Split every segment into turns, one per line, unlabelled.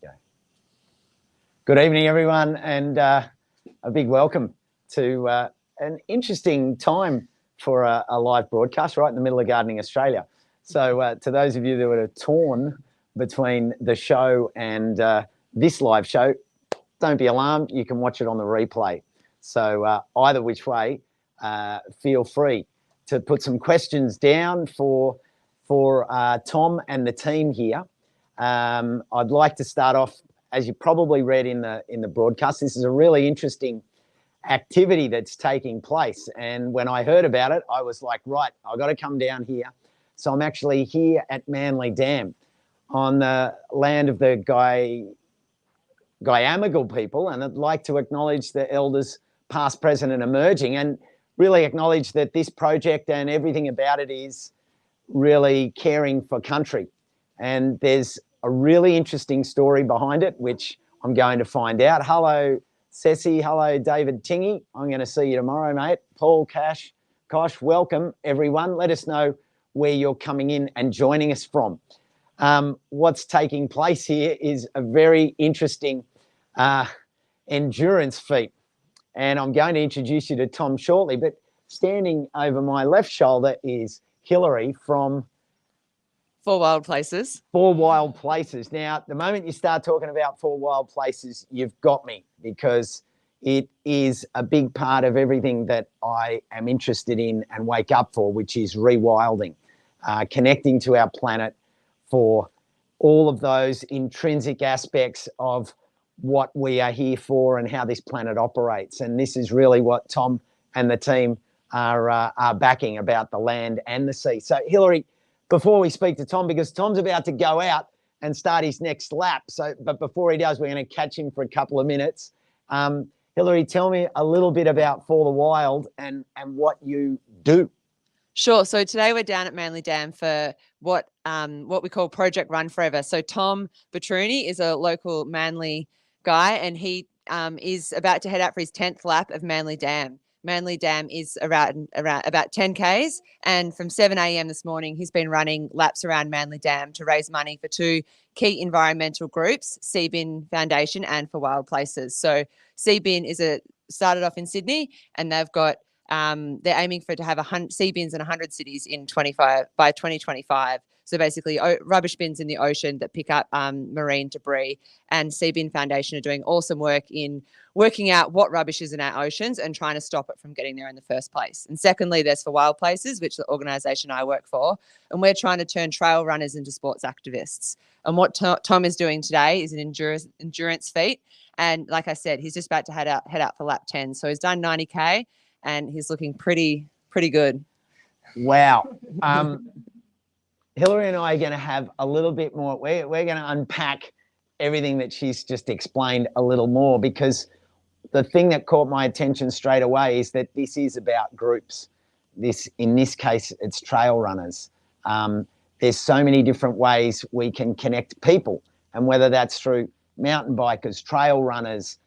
Go. Good evening, everyone, and a big welcome to an interesting time for a live broadcast right in the middle of Gardening Australia. So to those of you that are torn between the show and this live show, don't be alarmed. You can watch it on the replay. So either which way, feel free to put some questions down for Tom and the team here. I'd like to start off, as you probably read in the broadcast, this is a really interesting activity that's taking place. And when I heard about it, I was like, right, I've got to come down here. So I'm actually here at Manly Dam on the land of the Guyamagal people, and I'd like to acknowledge the elders past, present and emerging, and really acknowledge that this project and everything about it is really caring for country. And there's a really interesting story behind it, which I'm going to find out. Hello, Ceci. Hello, David Tingy. I'm going to see you tomorrow, mate. Paul, Kosh, welcome, everyone. Let us know where you're coming in and joining us from. What's taking place here is a very interesting endurance feat. And I'm going to introduce you to Tom shortly, but standing over my left shoulder is Hillary from
Four Wild Places.
Four Wild Places. Now, the moment you start talking about Four Wild Places, you've got me, because it is a big part of everything that I am interested in and wake up for, which is rewilding, connecting to our planet for all of those intrinsic aspects of what we are here for and how this planet operates. And this is really what Tom and the team are backing about the land and the sea. So, Hillary, before we speak to Tom, because Tom's about to go out and start his next lap. But before he does, we're going to catch him for a couple of minutes. Hillary, tell me a little bit about For the Wild and what you do.
Sure. So today we're down at Manly Dam for what we call Project Run Forever. So Tom Batrouney is a local Manly guy, and he is about to head out for his 10th lap of Manly Dam. Manly Dam is around about 10 Ks, and from 7 a.m. this morning, he's been running laps around Manly Dam to raise money for two key environmental groups, Seabin Foundation and For Wild Places. So Seabin started off in Sydney, and they've got they're aiming to have sea bins in 100 cities by 2025. So basically rubbish bins in the ocean that pick up marine debris. And Seabin Foundation are doing awesome work in working out what rubbish is in our oceans and trying to stop it from getting there in the first place. And secondly, there's For Wild Places, which is the organisation I work for. And we're trying to turn trail runners into sports activists. And what Tom is doing today is an endurance feat. And like I said, he's just about to head out for lap 10. So he's done 90K and he's looking pretty good.
Wow. Hillary and I are going to have a little bit more. We're going to unpack everything that she's just explained a little more, because the thing that caught my attention straight away is that this is about groups. In this case, it's trail runners. There's so many different ways we can connect people, and whether that's through mountain bikers, trail runners,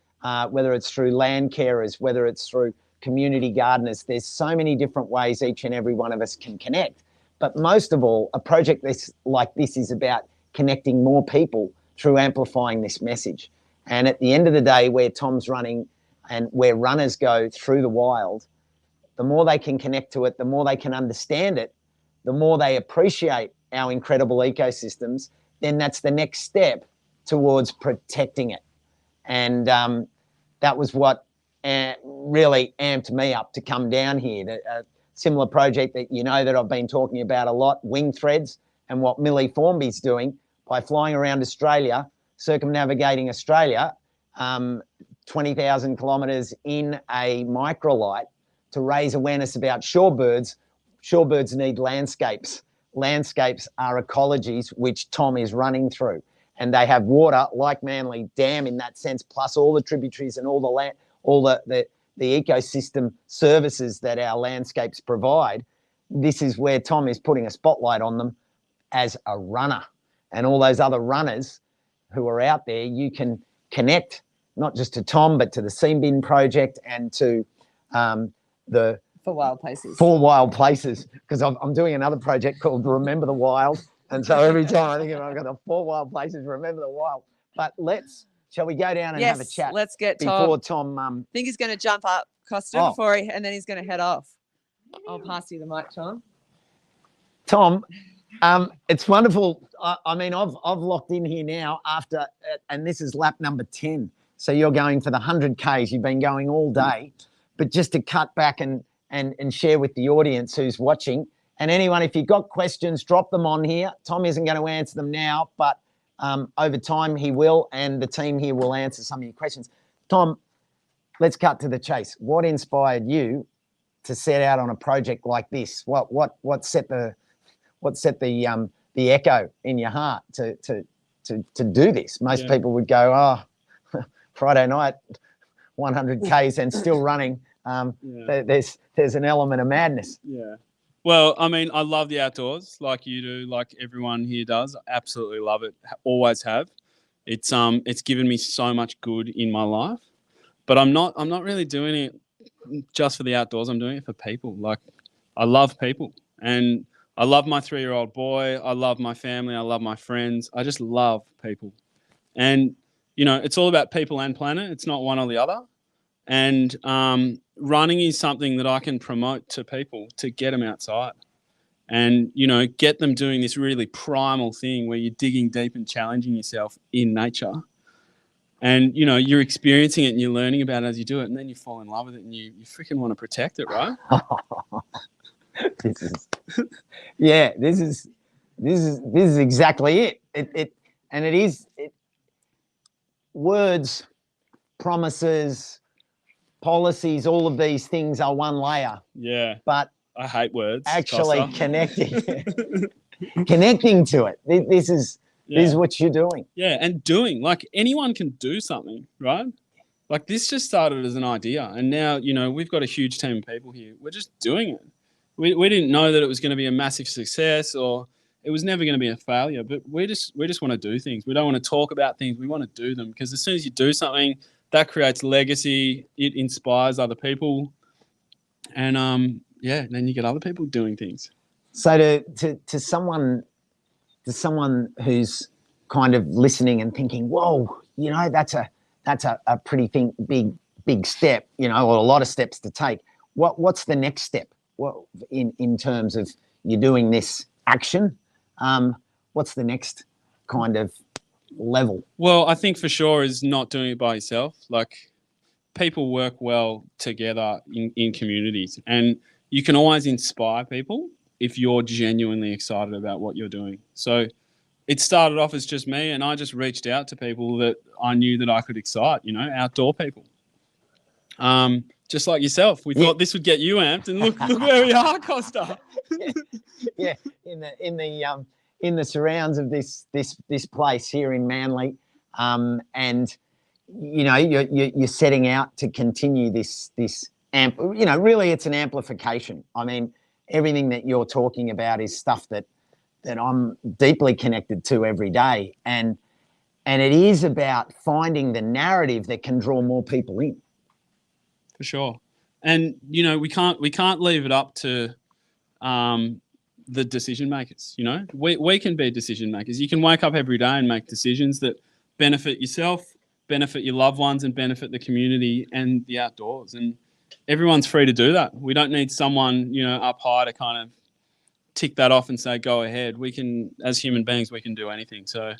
whether it's through land carers, whether it's through community gardeners, there's so many different ways each and every one of us can connect. But most of all, a project like this is about connecting more people through amplifying this message. And at the end of the day, where Tom's running and where runners go through the wild, the more they can connect to it, the more they can understand it, the more they appreciate our incredible ecosystems, then that's the next step towards protecting it. And that was what really amped me up to come down here. Similar project that you know that I've been talking about a lot, Wing Threads, and what Millie Formby's doing by flying around Australia, circumnavigating Australia, 20,000 kilometres in a microlight to raise awareness about shorebirds. Shorebirds need landscapes. Landscapes are ecologies which Tom is running through, and they have water like Manly Dam in that sense, plus all the tributaries and all the land, all the ecosystem services that our landscapes provide. This is where Tom is putting a spotlight on them as a runner. And all those other runners who are out there, you can connect not just to Tom, but to the Seabin project and to the
For Wild Places.
For Wild Places, because I'm doing another project called Remember the Wild. And so every time I think I've got the 4 Wild Places, Remember the Wild. But shall we go down and have a
Yes,
chat
let's get
before
Tom.
Tom?
I think he's going to jump up, Costa, and then he's going to head off. I'll pass you the mic, Tom.
Tom, it's wonderful. I mean, I've locked in here now and this is lap number 10. So you're going for the 100 Ks. You've been going all day, but just to cut back and share with the audience who's watching, and anyone, if you've got questions, drop them on here. Tom isn't going to answer them now, but over time he will, and the team here will answer some of your questions. Tom, let's cut to the chase. What inspired you to set out on a project like this? What set the echo in your heart to do this? Most people would go, oh, Friday night, 100 Ks and still running. There's an element of madness.
Yeah. Well, I mean, I love the outdoors like you do, like everyone here does. Absolutely love it. Always have. It's given me so much good in my life. But I'm not really doing it just for the outdoors. I'm doing it for people. Like, I love people, and I love my 3-year-old boy. I love my family. I love my friends. I just love people. And, it's all about people and planet. It's not one or the other. And running is something that I can promote to people to get them outside and, get them doing this really primal thing where you're digging deep and challenging yourself in nature. And, you're experiencing it and you're learning about it as you do it. And then you fall in love with it and you freaking want to protect it, right?
This is exactly it. Words, promises, policies, all of these things are one layer.
Yeah.
But
I hate words.
Actually connecting to it. This is what you're doing.
Yeah, and doing. Like, anyone can do something, right? Like, this just started as an idea, and now, we've got a huge team of people here. We're just doing it. We didn't know that it was going to be a massive success or it was never going to be a failure, but we just want to do things. We don't want to talk about things. We want to do them, because as soon as you do something, that creates legacy. It inspires other people, and then you get other people doing things.
So to someone who's kind of listening and thinking, whoa, that's a pretty big step, or a lot of steps to take. What's the next step? What in terms of you doing this action? What's the next kind of level?
Well, I think for sure is not doing it by yourself. Like, people work well together in communities, and you can always inspire people if you're genuinely excited about what you're doing. So it started off as just me, and I just reached out to people that I knew that I could excite, outdoor people. Just like yourself. We thought this would get you amped, and look where we are, Costa.
In the surrounds of this place here in Manly, and you're setting out to continue this really it's an amplification. I mean, everything that you're talking about is stuff that I'm deeply connected to every day, and it is about finding the narrative that can draw more people in.
For sure. And we can't leave it up to the decision makers. We can be decision makers. You can wake up every day and make decisions that benefit yourself, benefit your loved ones, and benefit the community and the outdoors. And everyone's free to do that. We don't need someone up high to kind of tick that off and say go ahead. We can, as human beings, we can do anything. So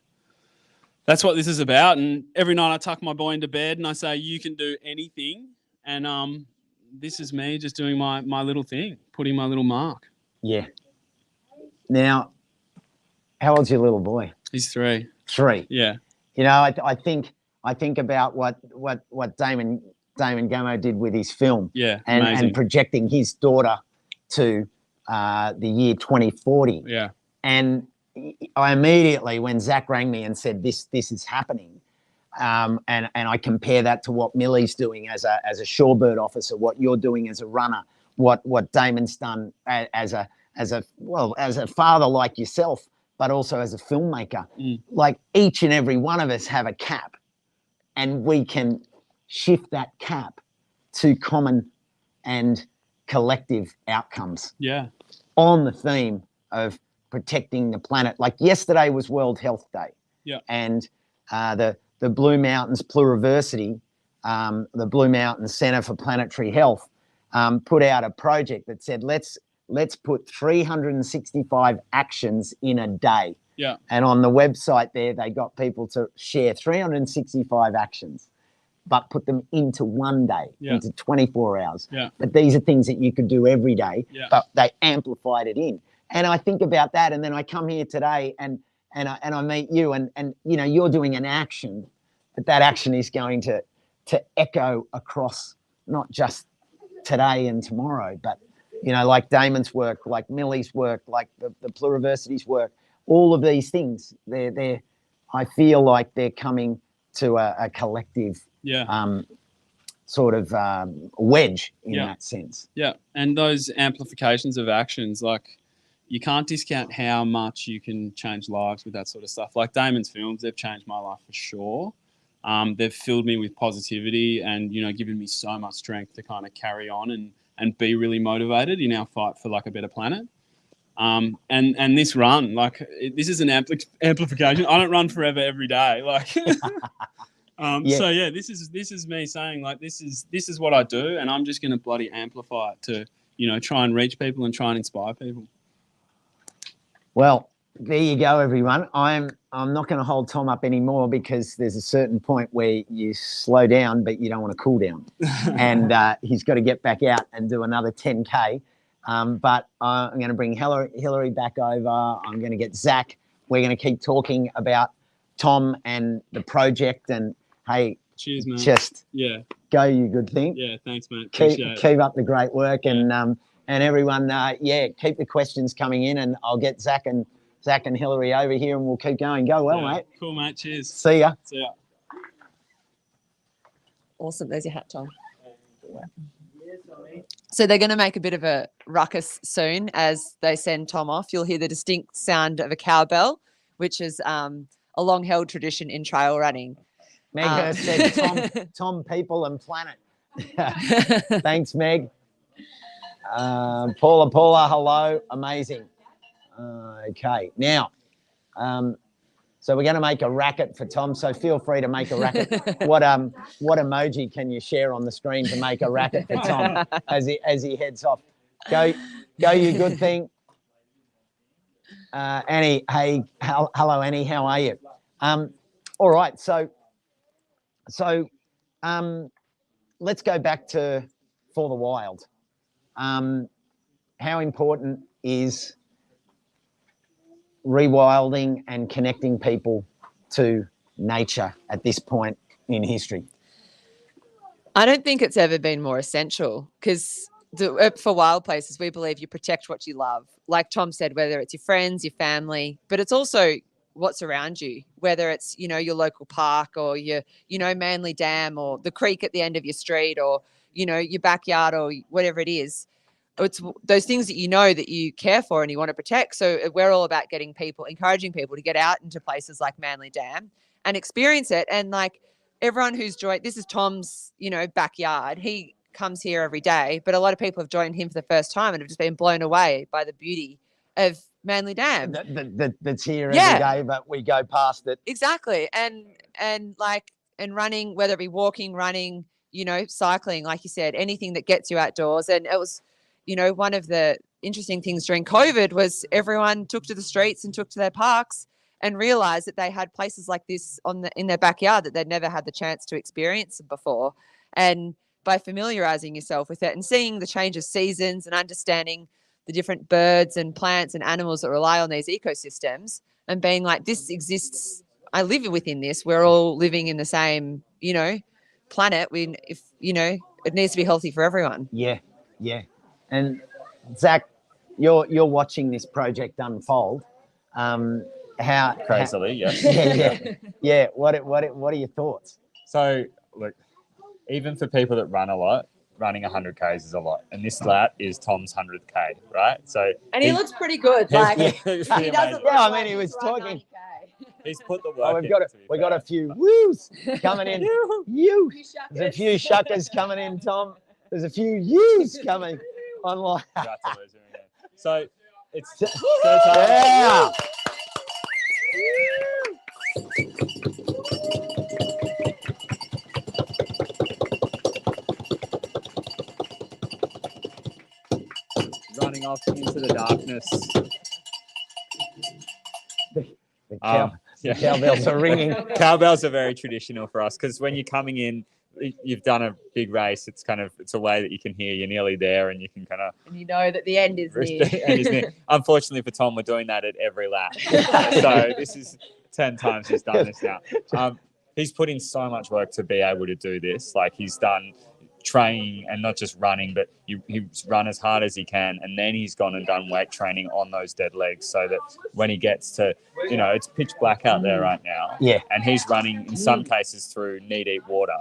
that's what this is about. And every night I tuck my boy into bed and I say you can do anything. And this is me just doing my little thing, putting my little mark. Yeah.
Now, how old's your little boy?
He's 3.
3.
Yeah.
I think about what Damon Gummo did with his film.
Yeah.
And projecting his daughter to the year 2040.
Yeah.
And I immediately, when Zach rang me and said this is happening, and I compare that to what Millie's doing as a shorebird officer, what you're doing as a runner, what Damon's done as a father like yourself, but also as a filmmaker. Like, each and every one of us have a cap, and we can shift that cap to common and collective outcomes.
Yeah.
On the theme of protecting the planet. Like, yesterday was World Health Day.
Yeah.
And the the Blue Mountains Pluriversity, the Blue Mountains Centre for Planetary Health, put out a project that said, let's put 365 actions in a day.
Yeah.
And on the website there, they got people to share 365 actions, but put them into one day, into 24 hours.
Yeah.
But these are things that you could do every day, but they amplified it in. And I think about that, and then I come here today and I meet you, and you know, you're doing an action, but that action is going to echo across not just today and tomorrow, but, you know, like Damon's work, like Millie's work, like the Pluriversity's work, all of these things, I feel like they're coming to a collective sort of wedge in that sense.
Yeah, and those amplifications of actions, like, you can't discount how much you can change lives with that sort of stuff. Like Damon's films, they've changed my life for sure. They've filled me with positivity and, you know, given me so much strength to kind of carry on and be really motivated in our fight for like a better planet. And this run, like, this is an amplification. I don't run forever every day. Like, so yeah, this is me saying, like, this is what I do, and I'm just going to bloody amplify it to, you know, try and reach people and try and inspire people.
Well, there you go, everyone. I'm not going to hold Tom up anymore because there's a certain point where you slow down, but you don't want to cool down. And he's got to get back out and do another 10K. But I'm going to bring Hillary back over. I'm going to get Zach. We're going to keep talking about Tom and the project. And hey,
cheers, man.
Just go, you good thing.
Yeah, thanks, mate.
Keep up the great work, and everyone, keep the questions coming in, and I'll get Zach and Hillary over here, and we'll keep going. Go well, mate.
Cool, mate. Cheers.
See ya.
See ya.
Awesome. There's your hat, Tom. So they're going to make a bit of a ruckus soon as they send Tom off. You'll hear the distinct sound of a cowbell, which is a long-held tradition in trail running.
Meg said Tom, people and planet. Thanks, Meg. Paula, hello. Amazing. Okay, now, so we're going to make a racket for Tom, so feel free to make a racket. What emoji can you share on the screen to make a racket for Tom as he heads off? Go, you good thing. Annie, hey, hello, Annie, how are you? All right, so let's go back to For the Wild. How important is rewilding and connecting people to nature at this point in history?
I don't think it's ever been more essential because for wild places, we believe you protect what you love. Like Tom said, whether it's your friends, your family, but it's also what's around you, whether it's, you know, your local park or your, you know, Manly Dam or the creek at the end of your street or, you know, your backyard or whatever it is. It's those things that you know that you care for and you want to protect. So we're all about encouraging people to get out into places like Manly Dam and experience it. And like everyone who's joined, this is Tom's, you know, backyard. He comes here every day, but a lot of people have joined him for the first time and have just been blown away by the beauty of Manly Dam.
That's here every day, but we go past it.
Exactly. And running, whether it be walking, running, you know, cycling, like you said, anything that gets you outdoors. And it was, you know, one of the interesting things during COVID was everyone took to the streets and took to their parks and realized that they had places like this in their backyard that they'd never had the chance to experience before. And by familiarizing yourself with it and seeing the change of seasons and understanding the different birds and plants and animals that rely on these ecosystems and being like, this exists, I live within this, we're all living in the same, you know, planet. If you know, it needs to be healthy for everyone.
Yeah. And Zach, you're watching this project unfold. How
crazily, yes.
Yeah. What are your thoughts?
So look, even for people that run a lot, running 100 Ks is a lot, and this lap is Tom's 100th K, right? So
and he looks pretty good. Like he doesn't.
Yeah, I mean, he was talking.
He's put the work.
We've got a few woos coming in. There's a few shuckers coming in, Tom. There's a few yous coming online.
So it's
yeah.
heading off into the darkness.
The cowbells are ringing.
Cowbells are very traditional for us because when you're coming in, you've done a big race. It's a way that you can hear you're nearly there, and you can kind of.
And you know that the end is near.
Unfortunately for Tom, we're doing that at every lap. So this is 10 times he's done this now. He's put in so much work to be able to do this. Like he's done training and not just running, but he's run as hard as he can, and then he's gone and done weight training on those dead legs so that when he gets to, it's pitch black out there right now.
Yeah.
And he's running in some cases through knee-deep water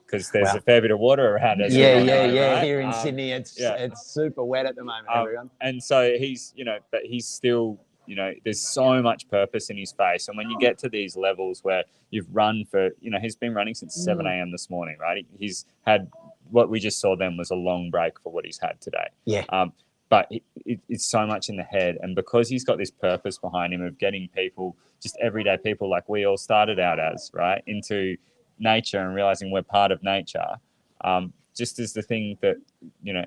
because there's a fair bit of water around us.
Right? Here in Sydney, it's super wet at the moment, everyone.
And so he's, but he's still, there's so much purpose in his face. And when you get to these levels where you've run for, he's been running since 7 a.m. this morning, right? He's had what we just saw then was a long break for what he's had today.
Yeah.
But it's so much in the head. And because he's got this purpose behind him of getting people, just everyday people like we all started out as, right, into nature and realizing we're part of nature, just as the thing that,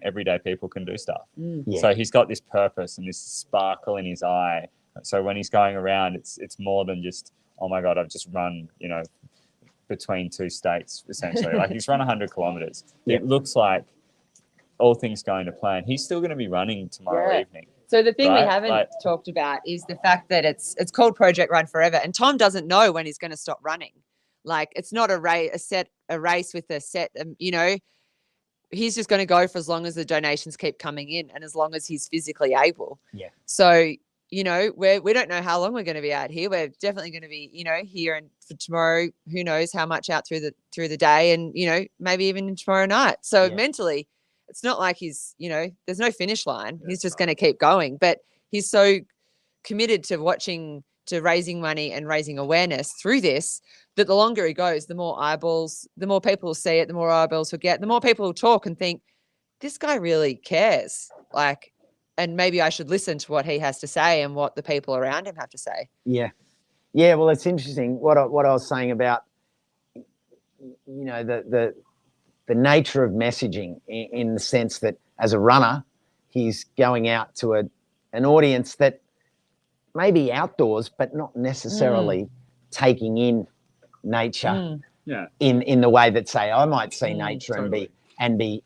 everyday people can do stuff.
Yeah.
So he's got this purpose and this sparkle in his eye. So when he's going around, it's more than just, oh my God, I've just run, between two states, essentially. Like he's run 100 kilometers. It looks like all things going to plan. He's still going to be running tomorrow evening.
So the thing we haven't talked about is the fact that it's called Project Run Forever, and Tom doesn't know when he's going to stop running. Like it's not a race with a set, he's just going to go for as long as the donations keep coming in and as long as he's physically able.
Yeah.
So, we don't know how long we're going to be out here. We're definitely going to be, here and for tomorrow, who knows how much out through the day and, maybe even tomorrow night. So mentally, it's not like he's, there's no finish line. He's just going to keep going. But he's so committed to raising money and raising awareness through this, that the longer he goes, the more eyeballs, the more people will see it, the more eyeballs he'll get, the more people will talk and think, this guy really cares. And maybe I should listen to what he has to say and what the people around him have to say.
Yeah. Yeah, well, it's interesting what I was saying about, the nature of messaging in the sense that as a runner, he's going out to an audience that may be outdoors, but not necessarily taking in nature in the way that, say, I might see nature and be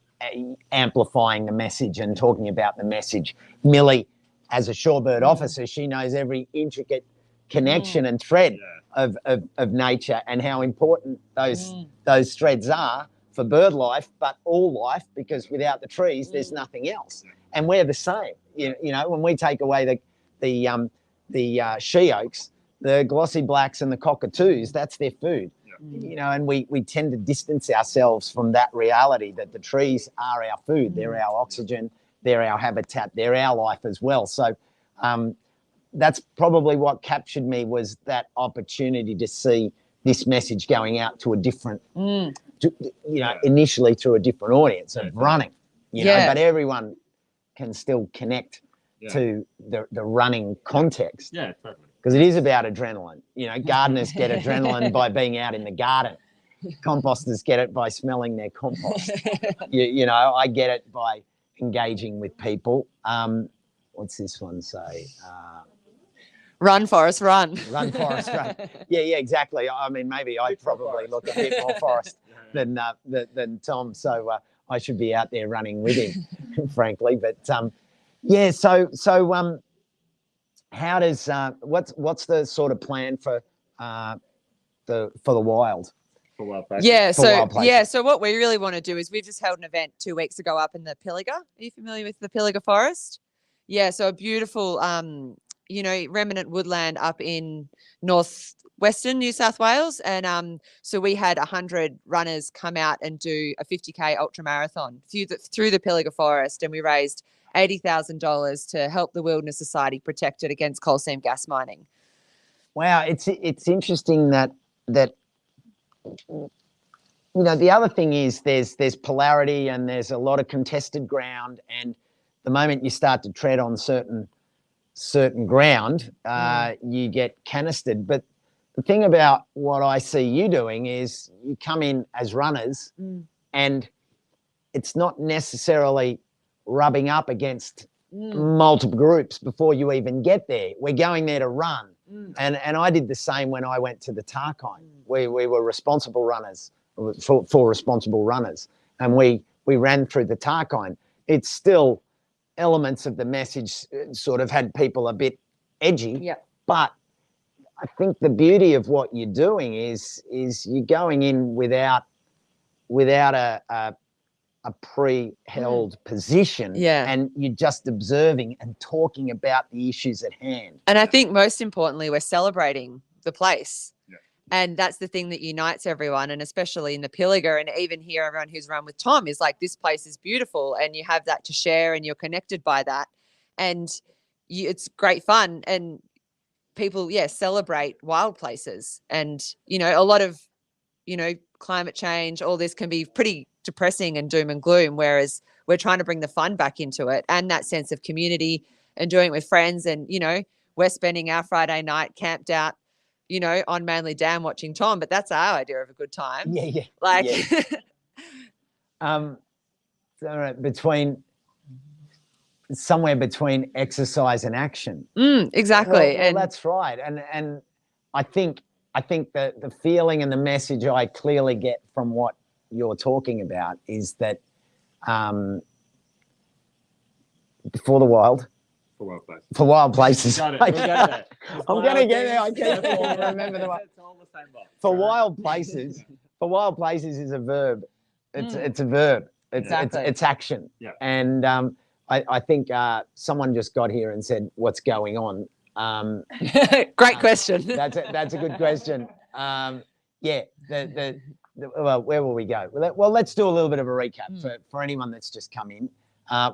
amplifying the message and talking about the message. Millie, as a shorebird officer, she knows every intricate connection and thread of nature and how important those threads are for bird life, but all life, because without the trees, there's nothing else. And we're the same. When we take away the she oaks, the glossy blacks and the cockatoos, that's their food. And we tend to distance ourselves from that reality that the trees are our food, they're our oxygen, they're our habitat, they're our life as well. So that's probably what captured me, was that opportunity to see this message going out to a different, initially through a different audience of running, but everyone can still connect to the running context.
Yeah, totally.
Because it is about adrenaline. Gardeners get adrenaline by being out in the garden. Composters get it by smelling their compost. I get it by engaging with people. What's this one say?
Run, Forrest, run.
Run, Forrest, run. Yeah, exactly. I mean, maybe I probably look a bit more Forrest than Tom, so I should be out there running with him, frankly. But so how does what's the sort of plan for the wild?
For wild places.
So what we really want to do is we've just held an event 2 weeks ago up in the Pilliga. Are you familiar with the Pilliga Forest? Yeah, so a beautiful remnant woodland up in northwestern New South Wales, and so we had 100 runners come out and do a 50k ultra marathon through the Pilliga Forest, and we raised $80,000 to help the Wilderness Society protect it against coal seam gas mining.
Wow, it's interesting that the other thing is there's polarity and there's a lot of contested ground, and the moment you start to tread on certain ground, you get canistered. But the thing about what I see you doing is you come in as runners, and it's not necessarily rubbing up against multiple groups before you even get there. We're going there to run. And I did the same when I went to the Tarkine. We were responsible runners for responsible runners, and we ran through the Tarkine. It's still elements of the message sort of had people a bit edgy, but I think the beauty of what you're doing is you're going in without a pre-held position, and you're just observing and talking about the issues at hand.
And I think most importantly, we're celebrating the place. And that's the thing that unites everyone, and especially in the Pilliga, and even here, everyone who's run with Tom is like, this place is beautiful, and you have that to share, and you're connected by that, and it's great fun, and people, celebrate wild places. And a lot of climate change, all this can be pretty depressing and doom and gloom, whereas we're trying to bring the fun back into it and that sense of community and doing it with friends. And we're spending our Friday night camped out on Manly Dam watching Tom, but that's our idea of a good time.
Somewhere between exercise and action.
Exactly.
Well, that's right. And I think the feeling and the message I clearly get from what you're talking about is that for wild places.
Got it. We'll get there.
I'm going to get there. I can't remember the one. For wild places is a verb. It's a verb. It's action. And I think someone just got here and said, "What's going on?"
Great question.
That's a good question. Well, where will we go? Well, let's do a little bit of a recap for anyone that's just come in.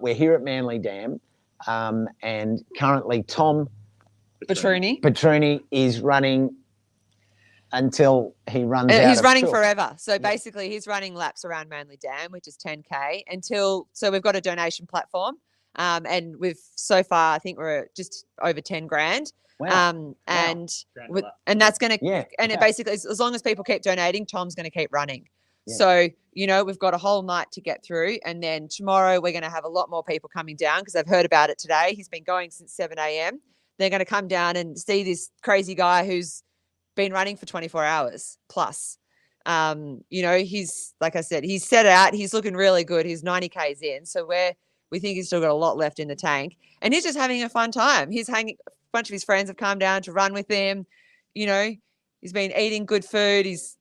We're here at Manly Dam, and currently Tom Batrouney is running until he runs out.
He's running forever. So basically, he's running laps around Manly Dam, which is 10K so we've got a donation platform. And we've so far, I think we're just over 10 grand.
Wow.
And that's going to, it basically, as long as people keep donating, Tom's going to keep running. So, we've got a whole night to get through. And then tomorrow we're going to have a lot more people coming down because I've heard about it today. He's been going since 7 a.m. They're going to come down and see this crazy guy who's been running for 24 hours plus. He's, like I said, he's set out, he's looking really good. He's 90Ks in. So we think he's still got a lot left in the tank, and he's just having a fun time. A bunch of his friends have come down to run with him. He's been eating good food. He's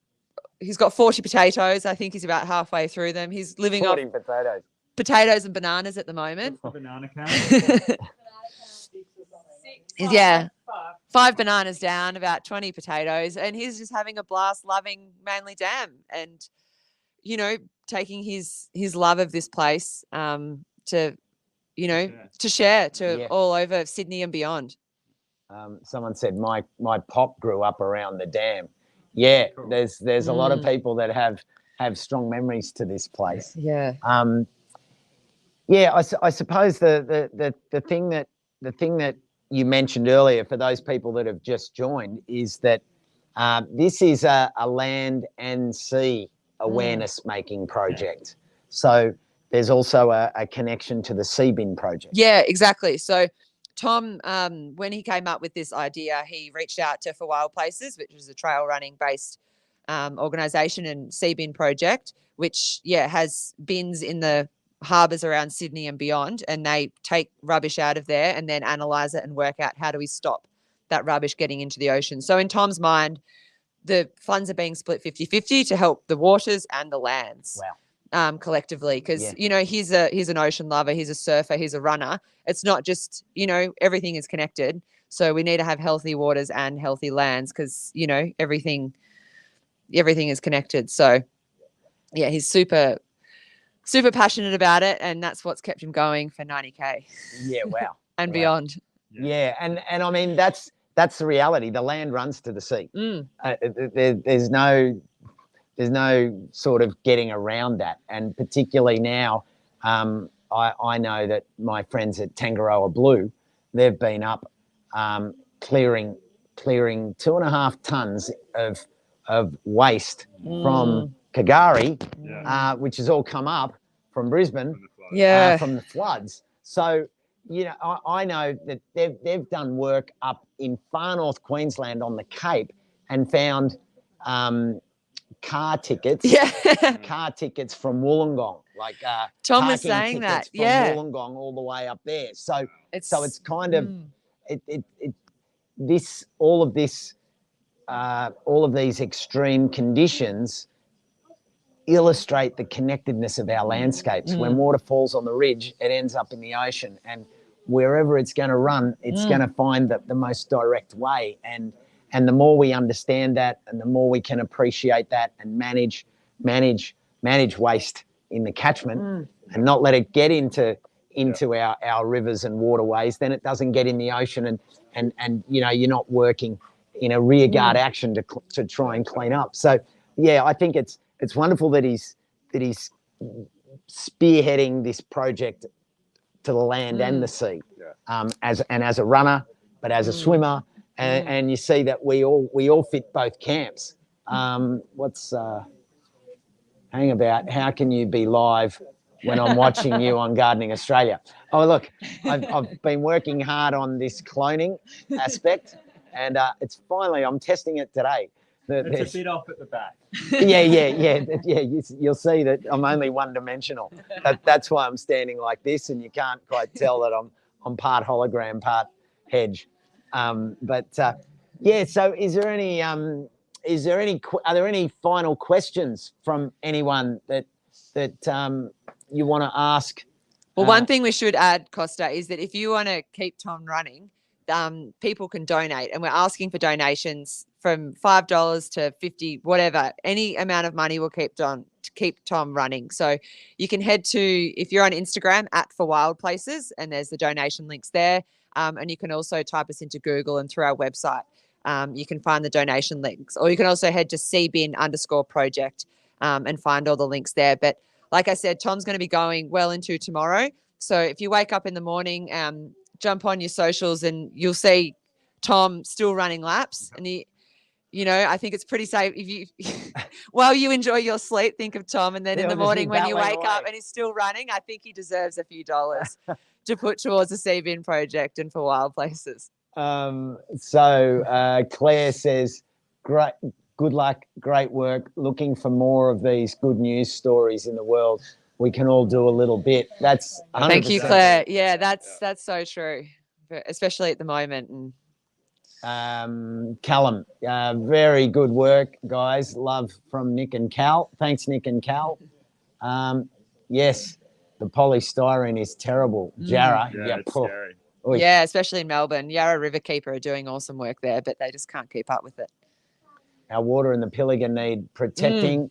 got 40 potatoes. I think he's about halfway through them. He's living off potatoes and bananas at the moment.
Banana count?
Yeah. 5 bananas down, about 20 potatoes, and he's just having a blast, loving Manly Dam, and taking his love of this place to share to all over Sydney and beyond.
Someone said my pop grew up around the dam. Cool. There's a lot of people that have strong memories to this place. I suppose the thing that you mentioned earlier for those people that have just joined is that this is a land and sea awareness making project. So there's also a connection to the Seabin project.
Yeah, exactly. So Tom, when he came up with this idea, he reached out to For Wild Places, which is a trail running based organisation, and Seabin project, which has bins in the harbours around Sydney and beyond, and they take rubbish out of there and then analyse it and work out how do we stop that rubbish getting into the ocean. So in Tom's mind, the funds are being split 50-50 to help the waters and the lands.
Wow.
Collectively, because he's an ocean lover, he's a surfer, he's a runner. It's not just everything is connected. So we need to have healthy waters and healthy lands because everything is connected. So he's super passionate about it, and that's what's kept him going for 90K.
Yeah, wow.
And beyond.
Yeah, and I mean that's the reality. The land runs to the sea. There's no sort of getting around that, and particularly now, I know that my friends at Tangaroa Blue, they've been up clearing 2.5 tons of waste from Kagari, which has all come up from Brisbane, from the floods. So you know, I know that they've done work up in far north Queensland on the Cape and found car tickets.
Yeah.
Car tickets from Wollongong, like
Tom was
parking
saying
tickets
that.
from
Yeah.
Wollongong all the way up there. So
It's
kind of this all of these extreme conditions illustrate the connectedness of our landscapes. When water falls on the ridge, it ends up in the ocean, and wherever it's going to run, it's going to find the most direct way. And the more we understand that, and the more we can appreciate that and manage waste in the catchment, and not let it get into our rivers and waterways, then it doesn't get in the ocean, and you know, you're not working in a rearguard action to try and clean up. So yeah, I think it's wonderful that he's spearheading this project to the land and the sea, as a runner, but as a swimmer, and you see that we all fit both camps. Hang about, how can you be live when I'm watching you on Gardening Australia? Oh, look, I've been working hard on this cloning aspect, and it's finally, I'm testing it today.
It's a bit off at the back.
Yeah. You'll see that I'm only one-dimensional. That's why I'm standing like this, and you can't quite tell that I'm part hologram, part hedge. Yeah. So, are there any final questions from anyone that you want to ask?
Well, one thing we should add, Costa, is that if you want to keep Tom running, people can donate, and we're asking for donations from $5 to $50, whatever. Any amount of money will keep Tom running. So you can head to, if you're on Instagram, @forwildplaces, and there's the donation links there. And you can also type us into Google, and through our website, you can find the donation links. Or you can also head to Seabin_project and find all the links there. But like I said, Tom's going to be going well into tomorrow. So if you wake up in the morning, jump on your socials, and you'll see Tom still running laps. And I think it's pretty safe if you, while you enjoy your sleep, think of Tom, and then in the morning when you wake up and he's still running, I think he deserves a few dollars to put towards the Seabin project and for Wild Places.
So Claire says, great, good luck, great work. Looking for more of these good news stories in the world. We can all do a little bit. That's 100%.
Thank you, Claire. Yeah, that's so true, especially at the moment. And
Callum, very good work, guys. Love from Nick and Cal. Thanks, Nick and Cal. Yes, the polystyrene is terrible. Jarrah,
it's scary.
Yeah, especially in Melbourne. Yarra Riverkeeper are doing awesome work there, but they just can't keep up with it.
Our water in the Pilliga need protecting.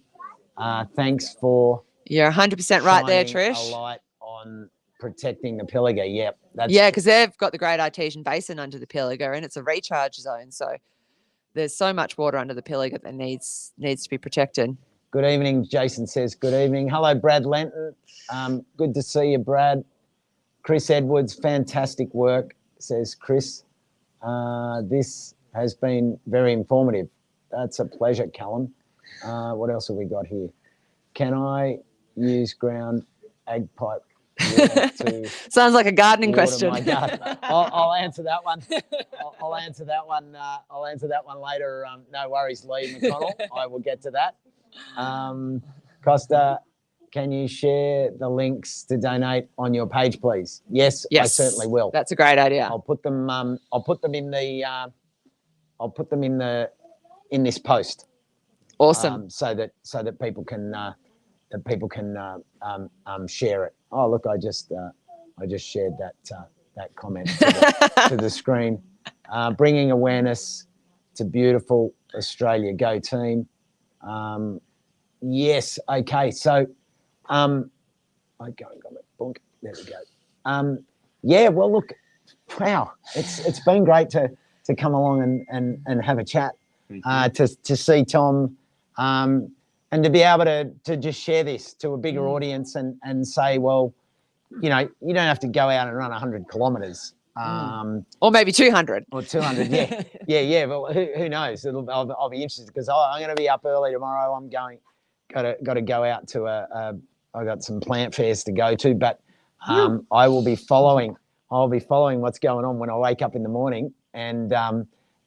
Thanks for...
You're 100% right there, Trish.
A light on protecting the Pilliga. Yep.
Because they've got the Great Artesian Basin under the Pilliga, and it's a recharge zone. So there's so much water under the Pilliga that needs to be protected.
Good evening. Jason says, good evening. Hello, Brad Lenton. Good to see you, Brad. Chris Edwards, fantastic work, says Chris. This has been very informative. That's a pleasure, Callum. What else have we got here? Can I use ground egg pipe to
sounds like a gardening question.
My garden? I'll answer that one. I'll answer that one. I'll answer that one later. No worries, Lee McConnell. I will get to that. Costa, can you share the links to donate on your page, please? Yes, I certainly will.
That's a great idea.
I'll put them in this post.
Awesome.
So that people can share it. Oh, look, I just shared that comment to the screen. Bringing awareness to beautiful Australia. Go team. Yes. Okay. So, I got it. Boink. There we go. Yeah. Well, look. Wow. It's been great to come along and have a chat. To see Tom. And to be able to just share this to a bigger audience and say, well, you don't have to go out and run 100 kilometres.
Or maybe 200.
Or 200, yeah. Yeah. Well, who knows? I'll be interested because I'm going to be up early tomorrow. I'm got to go out to I got some plant fairs to go to, but I will be following I'll be following what's going on when I wake up in the morning, and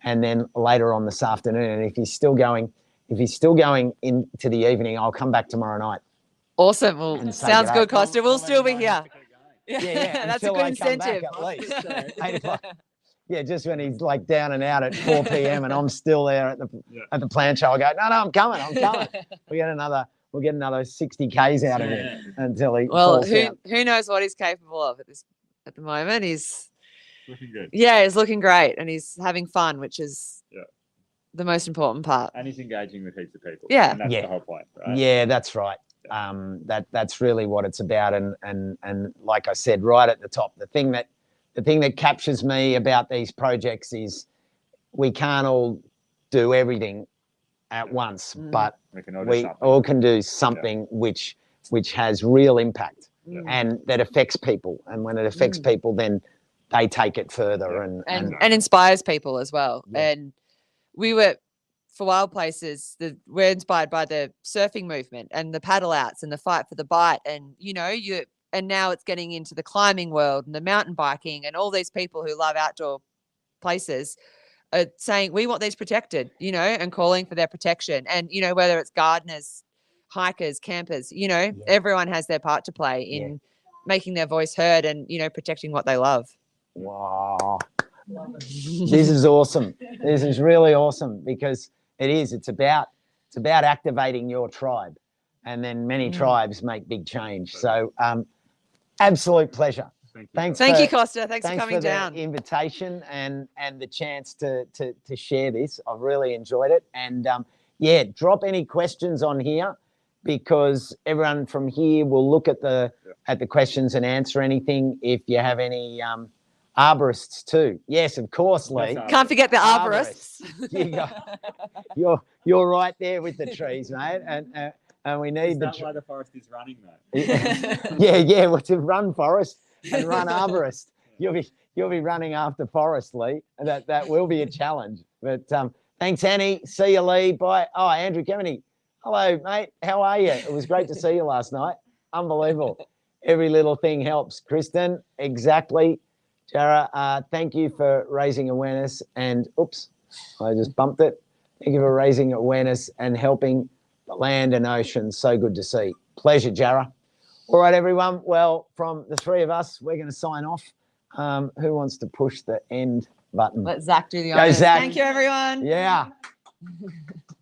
then later on this afternoon. And if he's still going into the evening, I'll come back tomorrow night.
Awesome. Well,
And say
sounds
g'day.
good, Costa. We'll still be here.
Yeah,
That's a
until
good
I come back
incentive.
at least 8 o'clock. Yeah, just when he's like down and out at 4 p.m. and I'm still there at the plant show, I go, no, I'm coming. We'll get another 60 Ks out of him until he falls down.
Who knows what he's capable of at the moment. He's
Looking good.
Yeah, he's looking great and he's having fun, which is the most important part.
And he's engaging with heaps of people.
Yeah.
And that's the whole point, right?
Yeah, that's right. That's really what it's about. And like I said, right at the top, the thing that captures me about these projects is we can't all do everything at once, but we all can do something which has real impact and that affects people. And when it affects people, then they take it further and
inspires people as well.
Yeah.
And we were, for Wild Places, we're inspired by the surfing movement and the paddle outs and the fight for the bite. And, and now it's getting into the climbing world and the mountain biking, and all these people who love outdoor places are saying, we want these protected, and calling for their protection. And, whether it's gardeners, hikers, campers, everyone has their part to play in making their voice heard and, protecting what they love.
Wow. This is awesome. This is really awesome because it's about activating your tribe, and then many tribes make big change. So absolute pleasure.
Thank you, Costa. Thanks for coming down.
The invitation and the chance to share this. I've really enjoyed it. And drop any questions on here, because everyone from here will look at the questions and answer anything. If you have any arborists too. Yes, of course, Lee.
Can't forget the arborists.
You're right there with the trees, mate. And we need
That's why the forest is running, though.
Yeah. Well, to run forest and run arborist, you'll be running after forest, Lee. That will be a challenge. But thanks, Annie. See you, Lee. Bye. Oh, Andrew Kemeny. Hello, mate. How are you? It was great to see you last night. Unbelievable. Every little thing helps. Kristen, exactly. Jara, thank you for raising awareness and, oops, I just bumped it. Thank you for raising awareness and helping the land and ocean. So good to see. Pleasure, Jara. All right, everyone. Well, from the three of us, we're going to sign off. Who wants to push the end button?
Let Zach do the
Go,
honors.
Zach.
Thank you, everyone.
Yeah.